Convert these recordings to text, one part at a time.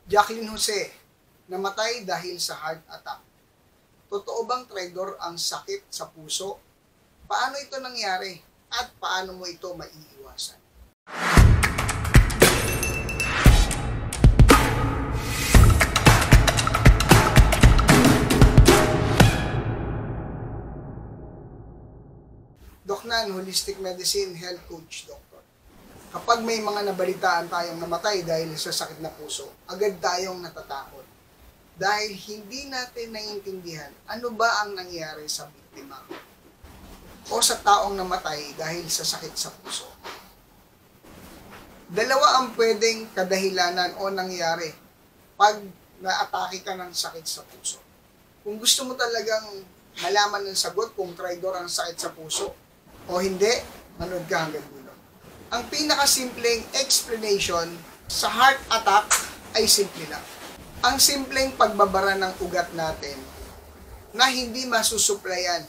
Jacqueline Jose, namatay dahil sa heart attack. Totoo bang traitor ang sakit sa puso? Paano ito nangyari? At paano mo ito maiiwasan? Doc Nan, Holistic Medicine Health Coach, Doctor. Kapag may mga nabalitaan tayong namatay dahil sa sakit na puso, agad tayong natatakot. Dahil hindi natin naiintindihan ano ba ang nangyari sa biktima o sa taong namatay dahil sa sakit sa puso. Dalawa ang pwedeng kadahilanan o nangyari pag naatake ka ng sakit sa puso. Kung gusto mo talagang malaman ng sagot kung traitor ang sakit sa puso o hindi, manood ka hanggang dulo. Ang pinakasimpleng explanation sa heart attack ay simple lang. Ang simpleng pagbabara ng ugat natin na hindi masusuplayan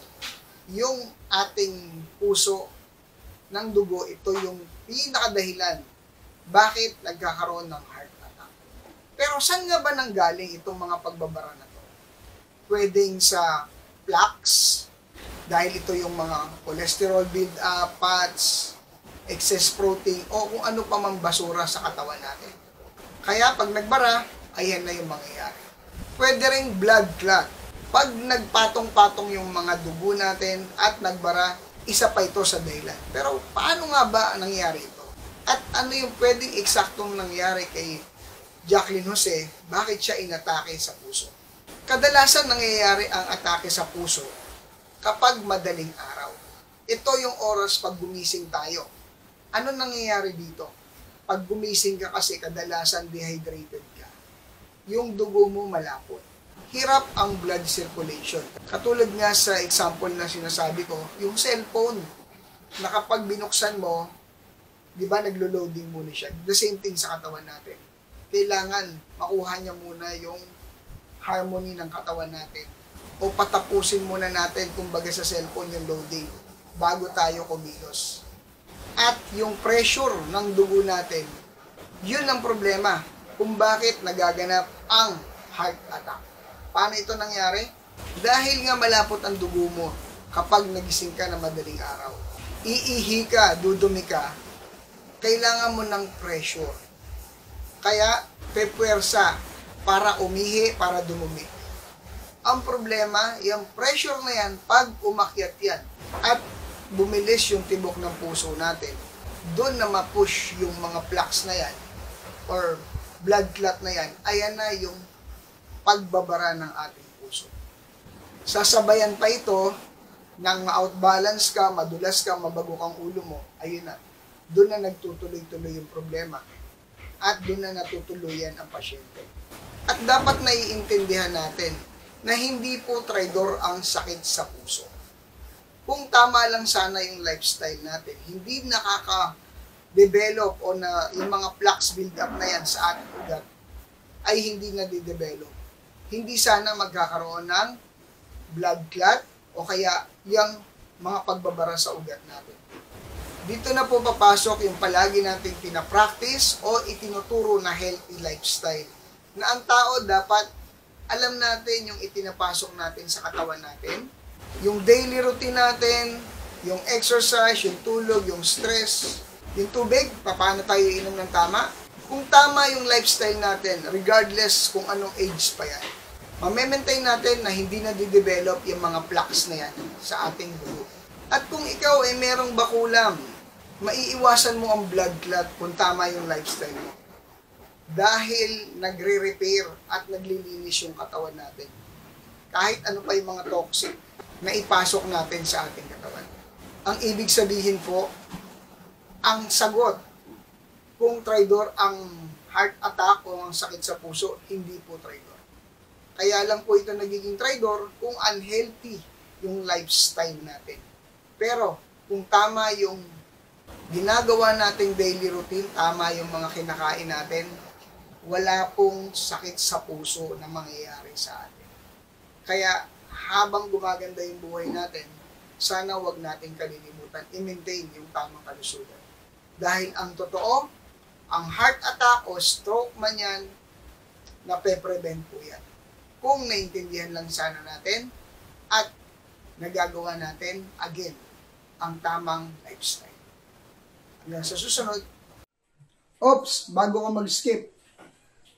yung ating puso ng dugo, ito yung pinakadahilan bakit nagkakaroon ng heart attack. Pero saan nga ba nanggaling itong mga pagbabara na to? Pwedeng sa plaques, dahil ito yung mga cholesterol build-up, fats, excess protein, o kung ano pa mang basura sa katawan natin. Kaya pag nagbara, ayan na yung mangyayari. Pwede ring blood clot. Pag nagpatong-patong yung mga dugo natin at nagbara, isa pa ito sa dahilan. Pero paano nga ba nangyayari ito? At ano yung pwedeng eksaktong nangyari kay Jacqueline Jose, bakit siya inatake sa puso? Kadalasan nangyayari ang atake sa puso kapag madaling araw. Ito yung oras pag gumising tayo. Ano nangyayari dito? Pag gumising ka kasi kadalasan dehydrated ka. Yung dugo mo malapot. Hirap ang blood circulation. Katulad nga sa example na sinasabi ko, yung cellphone, na kapag binuksan mo, di ba naglo-loading muna siya. The same thing sa katawan natin. Kailangan makuha niya muna yung harmony ng katawan natin. O patapusin muna natin kumbaga sa cellphone yung loading bago tayo kumilos. At yung pressure ng dugo natin, yun ang problema kung bakit nagaganap ang heart attack. Paano ito nangyari? Dahil nga malapot ang dugo mo kapag nagising ka na madaling araw. Iihi ka, dudumi ka, kailangan mo ng pressure. Kaya, pepwersa para umihi, para dumumi. Ang problema, yung pressure na yan, pag umakyat yan at bumilis yung tibok ng puso natin, doon na ma-push yung mga plaques na yan or blood clot na yan, ayan na yung pagbabara ng ating puso. Sasabayan pa ito ng ma-outbalance ka, madulas ka, mabago kang ulo mo, ayun na. Doon na nagtutuloy-tuloy yung problema at doon na natutuluyan ang pasyente. At dapat naiintindihan natin na hindi po traitor ang sakit sa puso. Kung tama lang sana yung lifestyle natin, hindi nakaka-develop o na yung mga plaques build-up na yan sa ating ugat ay hindi na de-develop. Hindi sana magkakaroon ng blood clot o kaya yung mga pagbabara sa ugat natin. Dito na po papasok yung palagi natin pinapractice o itinuturo na healthy lifestyle. Na ang tao dapat alam natin yung itinapasok natin sa katawan natin, yung daily routine natin, yung exercise, yung tulog, yung stress, yung tubig, paano tayo inom ng tama. Kung tama yung lifestyle natin, regardless kung anong age pa yan, ma-maintain natin na hindi na de-develop yung mga plaques na yan sa ating dugo. At kung ikaw ay merong bakulam, maiiwasan mo ang blood clot kung tama yung lifestyle mo. Dahil nagre-repair at naglilinis yung katawan natin. Kahit ano pa yung mga toxic na ipasok natin sa ating katawan. Ang ibig sabihin po, ang sagot kung traitor ang heart attack o ang sakit sa puso, hindi po traitor. Kaya lang po ito nagiging traitor kung unhealthy yung lifestyle natin. Pero kung tama yung ginagawa nating daily routine, tama yung mga kinakain natin, wala pong sakit sa puso na mangyayari sa atin. Kaya habang gumaganda yung buhay natin, sana wag nating kalilimutan i-maintain yung tamang kalusugan. Dahil ang totoo, ang heart attack o stroke man yan, nape-prevent po yan. Kung naintindihan lang sana natin at nagagawa natin, again, ang tamang lifestyle. Hanggang sa susunod. Oops, bago ka mag-skip,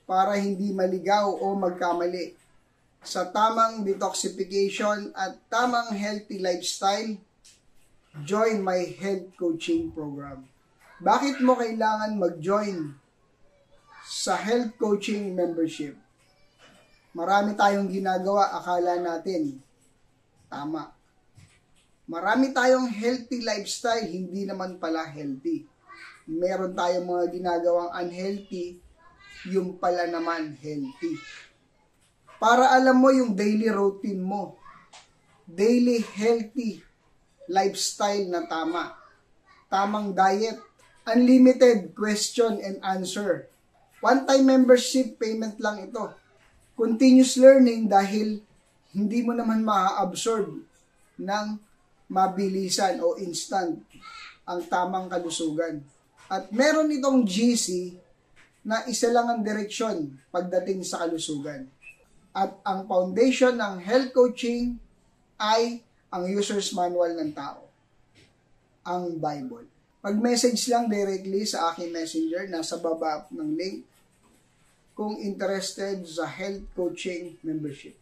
para hindi maligaw o magkamali sa tamang detoxification at tamang healthy lifestyle, join my health coaching program. Bakit mo kailangan mag-join sa health coaching membership? Marami tayong ginagawa, akala natin tama. Marami tayong healthy lifestyle, hindi naman pala healthy. Meron tayong mga ginagawang unhealthy, yung pala naman healthy. Para alam mo yung daily routine mo, daily healthy lifestyle na tama, tamang diet, unlimited question and answer. One-time membership payment lang ito. Continuous learning dahil hindi mo naman ma-absorb ng mabilisan o instant ang tamang kalusugan. At meron itong GC na isa lang ang direksyon pagdating sa kalusugan. At ang foundation ng health coaching ay ang user's manual ng tao, ang Bible. Pag-message lang directly sa aking messenger, nasa baba ng link, kung interested sa health coaching membership.